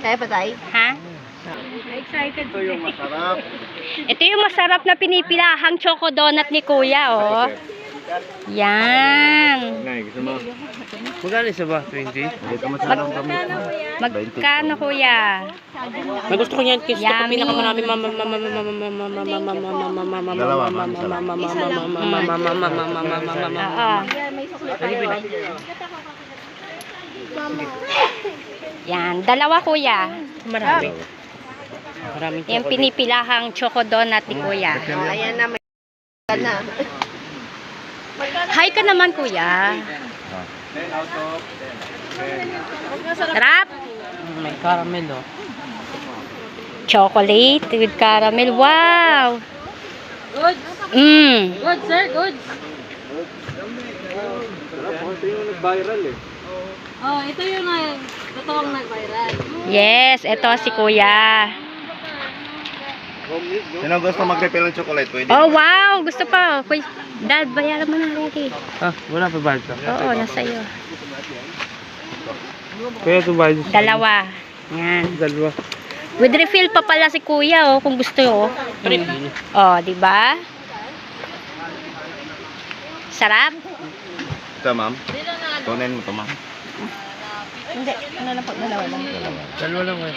Kaya pa tayo? Ha? Excited. Ito yung masarap. Ito yung masarap na pinipilahang choco donut ni Kuya, oh. Yan. Nay, gusto mo? Magkano isa ba? 20? Dito masarap kami. Magkano, Kuya? May gusto ko yan kasi ito Yummy. pinakamarami Oo. Yan, dalawa, Kuya. marami. Maraming Yung pinipilahang choco donut ni Kuya. Ayan na, may na. Hi ka naman, Kuya. Sarap. may caramel oh. Chocolate with caramel. Wow. Good. Good, sir. Good. Ito yung nag-viral eh. Oh, ito yung totoong nag-viral. Yes, ito si Kuya. Sino gusto mag-refill ng chocolate? Pwede. Oh, wow. Gusto pa. Kuya, Dad, bayaran mo na ready. Ah, wala pa ba ito? Oo, nasa iyo. Kaya ito ba? Dalawa. Yan. Dalawa. With refill pa pala si Kuya, oh, kung gusto, oh. Oh, di ba? Sarap? Ito, ma'am. Kunin mo ito, ma'am. Hindi, ano lang po, dalawa lang. Dalawa lang eh.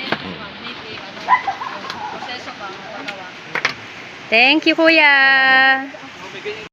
Thank you, Kuya.